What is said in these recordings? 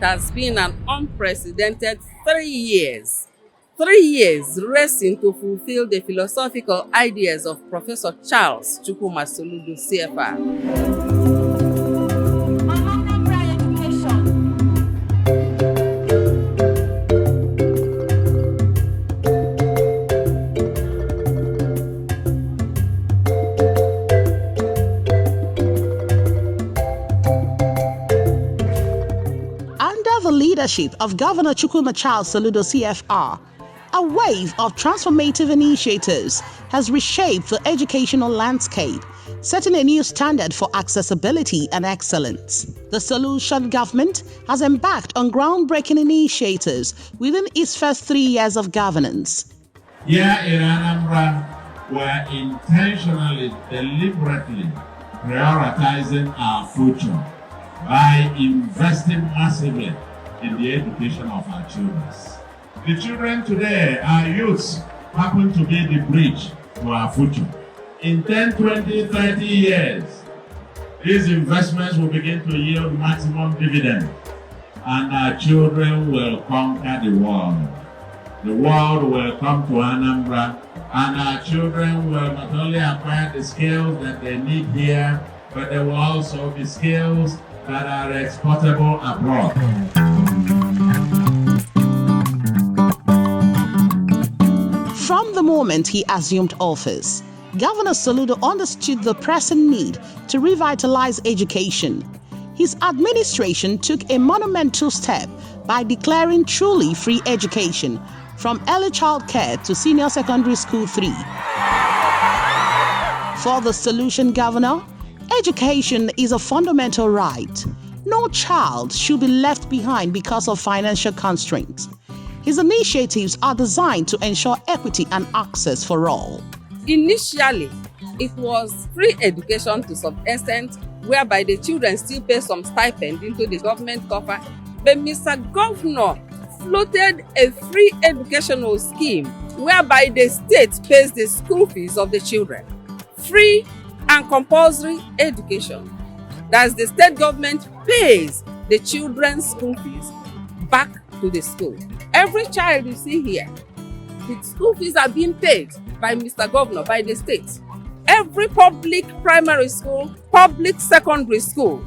has been an unprecedented 3 years. 3 years racing to fulfill the philosophical ideas of Professor Charles Chukwuma Soludo, CFR. Under the leadership of Governor Chukwuma Charles Soludo, CFR, a wave of transformative initiatives has reshaped the educational landscape, setting a new standard for accessibility and excellence. The Solution government has embarked on groundbreaking initiatives within its first 3 years of governance. Here in Anambra, we're intentionally, deliberately prioritizing our future by investing massively in the education of our children. The children today, our youths, happen to be the bridge to our future. In 10, 20, 30 years, these investments will begin to yield maximum dividend, and our children will conquer the world. The world will come to Anambra, and our children will not only acquire the skills that they need here, but they will also be skills that are exportable abroad. From the moment he assumed office, Governor Soludo understood the pressing need to revitalize education. His administration took a monumental step by declaring truly free education from early child care to senior secondary school 3. For the Solution governor, education is a fundamental right. No child should be left behind because of financial constraints. His initiatives are designed to ensure equity and access for all. Initially, it was free education to some extent, whereby the children still pay some stipend into the government coffer. But Mr. Governor floated a free educational scheme whereby the state pays the school fees of the children. Free and compulsory education. That's the state government pays the children's school fees back to the school. Every child you see here, the school fees are being paid by Mr. Governor, by the state. Every public primary school, public secondary school,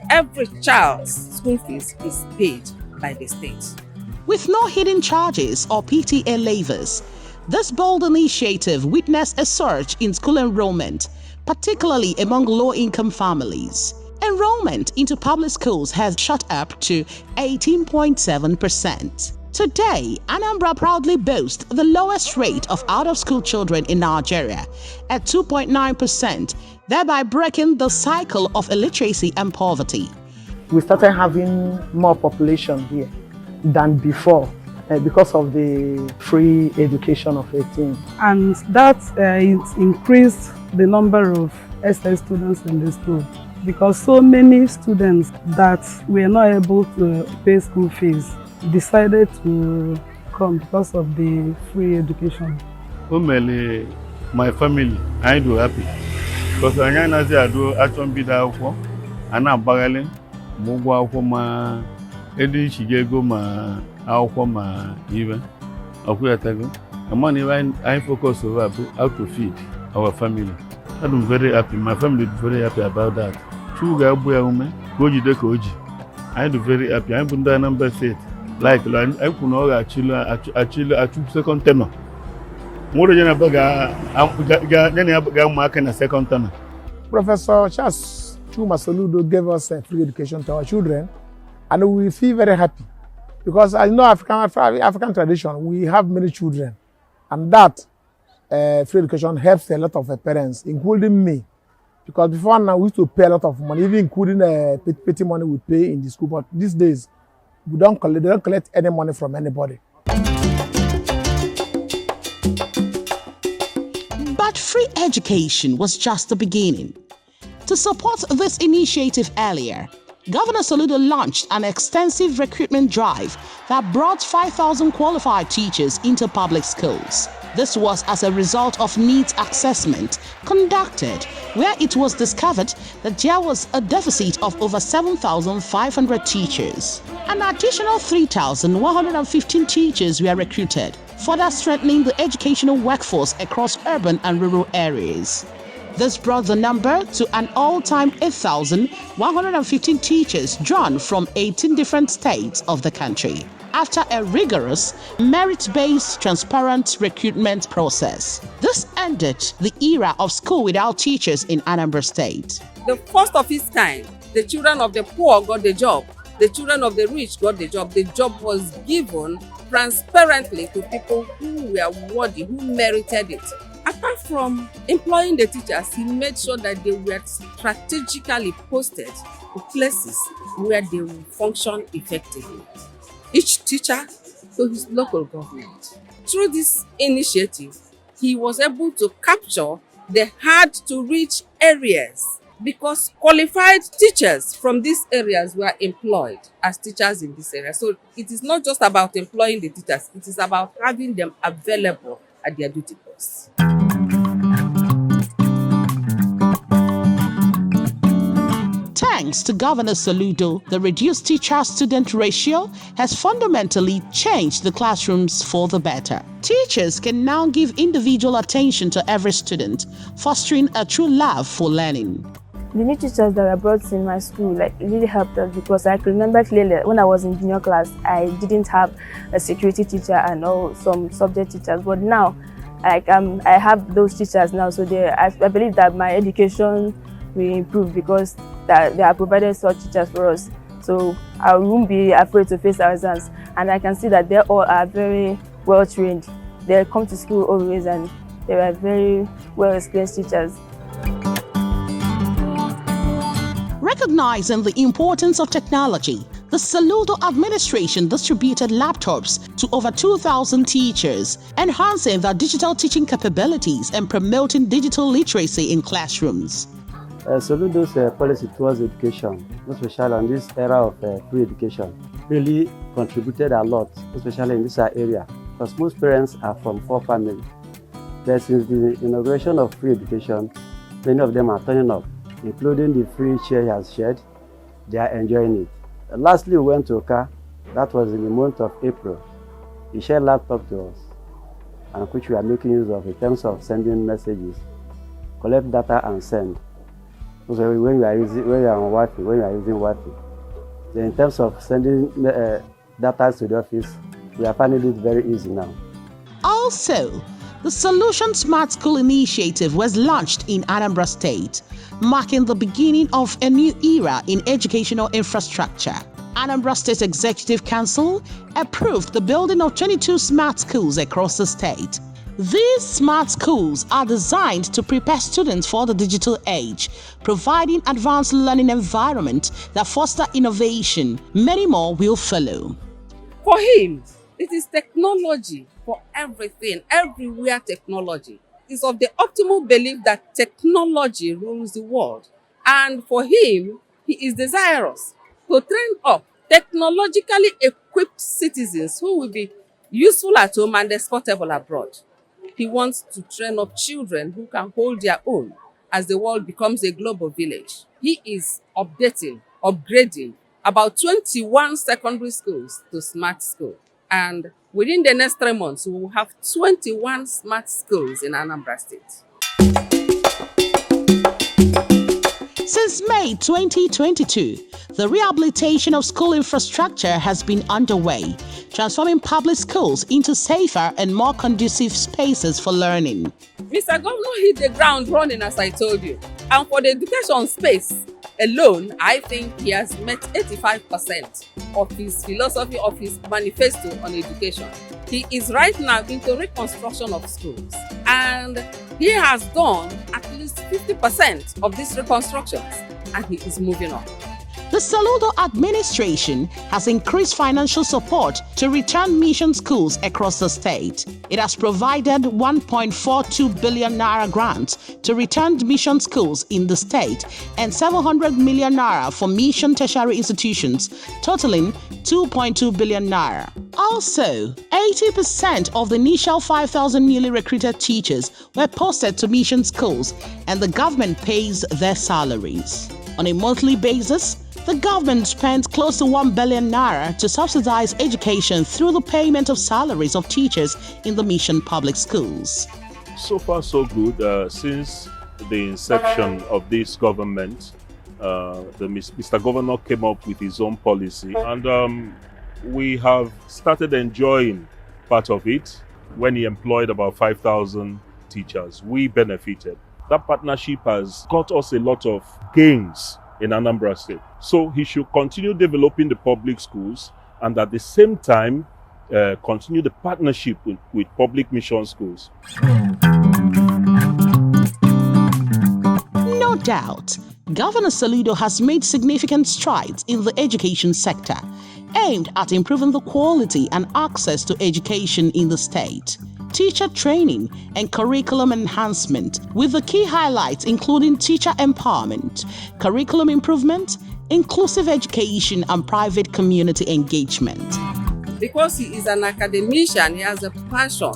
every child's school fees is paid by the state. With no hidden charges or PTA levies, this bold initiative witnessed a surge in school enrollment, particularly among low-income families. Enrollment into public schools has shot up to 18.7%. Today, Anambra proudly boasts the lowest rate of out-of-school children in Nigeria at 2.9%, thereby breaking the cycle of illiteracy and poverty. We started having more population here than before because of the free education of 18. And that increased the number of SS students in the school, because so many students that were not able to pay school fees decided to come because of the free education. Mainly, my family, I do happy because I know that I do actually be there for, and I'm battling. Mugwa for my Eddie Shigego, my for my even. I focus over how to feed our family. I'm very happy. My family is very happy about that. I am very happy. I'm from Anambra State. Like I could actually second tenor. More than a second tenor. Professor Charles Chukwuma Soludo gave us free education to our children, and we feel very happy because I know African tradition, we have many children, and that free education helps a lot of parents, including me. Because before now we used to pay a lot of money, even including petty money we pay in the school. But these days, they don't collect any money from anybody. But free education was just the beginning. To support this initiative earlier, Governor Soludo launched an extensive recruitment drive that brought 5,000 qualified teachers into public schools. This was as a result of needs assessment conducted, where it was discovered that there was a deficit of over 7,500 teachers. An additional 3,115 teachers were recruited, further strengthening the educational workforce across urban and rural areas. This brought the number to an all-time 8,115 teachers drawn from 18 different states of the country, after a rigorous, merit-based, transparent recruitment process. This ended the era of school without teachers in Anambra State. The first of its kind, the children of the poor got the job. The children of the rich got the job. The job was given transparently to people who were worthy, who merited it. Apart from employing the teachers, he made sure that they were strategically posted to places where they would function effectively. Each teacher to his local government. Through this initiative, he was able to capture the hard-to-reach areas because qualified teachers from these areas were employed as teachers in this area. So it is not just about employing the teachers, it is about having them available at their duty posts. Thanks to Governor Soludo, the reduced teacher-student ratio has fundamentally changed the classrooms for the better. Teachers can now give individual attention to every student, fostering a true love for learning. The new teachers that were brought in my school it really helped us because I can remember clearly when I was in junior class, I didn't have a security teacher and some subject teachers. But now, I have those teachers now, so I believe that my education will improve because they have provided such teachers for us. So I won't be afraid to face our exams, and I can see that they all are very well trained. They come to school always, and they were very well experienced teachers. Recognizing the importance of technology, the Soludo administration distributed laptops to over 2,000 teachers, enhancing their digital teaching capabilities and promoting digital literacy in classrooms. Soludo's policy towards education, especially in this era of free education, really contributed a lot, especially in this area, because most parents are from poor families. But since the inauguration of free education, many of them are turning up, including the free chair he has shared. They are enjoying it. Lastly, we went to Oka. That was in the month of April. He shared laptop to us, and which we are making use of in terms of sending messages, collect data and send. So when you are using Wi-Fi, then in terms of sending data to the office, we are finding it very easy now. Also, the Solution Smart School initiative was launched in Anambra State, marking the beginning of a new era in educational infrastructure. Anambra State Executive Council approved the building of 22 smart schools across the state. These smart schools are designed to prepare students for the digital age, providing advanced learning environment that foster innovation. Many more will follow. For him, it is technology for everything, everywhere technology. Is of the optimal belief that technology rules the world. And for him, he is desirous to train up technologically equipped citizens who will be useful at home and exportable abroad. He wants to train up children who can hold their own as the world becomes a global village. He is upgrading about 21 secondary schools to smart school. And within the next 3 months, we will have 21 smart schools in Anambra State. Since May 2022, the rehabilitation of school infrastructure has been underway, transforming public schools into safer and more conducive spaces for learning. Mr. Governor hit the ground running, as I told you. And for the education space alone, I think he has met 85% of his philosophy, of his manifesto on education. He is right now into reconstruction of schools. And he has done at least 50% of these reconstructions, and he is moving on. The Soludo administration has increased financial support to return mission schools across the state. It has provided 1.42 billion naira grants to returned mission schools in the state and 700 million naira for mission tertiary institutions, totaling 2.2 billion naira. Also, 80% of the initial 5,000 newly recruited teachers were posted to mission schools, and the government pays their salaries. On a monthly basis, the government spent close to 1 billion naira to subsidize education through the payment of salaries of teachers in the mission public schools. So far, so good. Since the inception of this government, Mr. Governor came up with his own policy, and we have started enjoying part of it. When he employed about 5,000 teachers, we benefited. That partnership has got us a lot of gains in Anambra State. So he should continue developing the public schools, and at the same time continue the partnership with public mission schools. No doubt, Governor Soludo has made significant strides in the education sector, aimed at improving the quality and access to education in the state, teacher training and curriculum enhancement, with the key highlights including teacher empowerment, curriculum improvement, inclusive education and private community engagement. Because he is an academician, he has a passion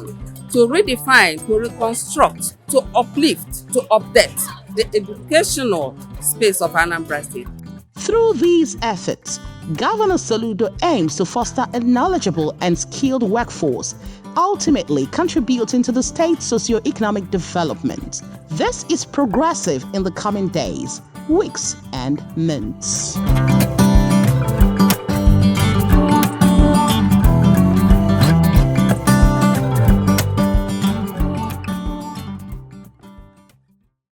to redefine, to reconstruct, to uplift, to update the educational space of Anambra State. Through these efforts, Governor Soludo aims to foster a knowledgeable and skilled workforce, ultimately contributing to the state's socio-economic development. This is progressive in the coming days, weeks, and months.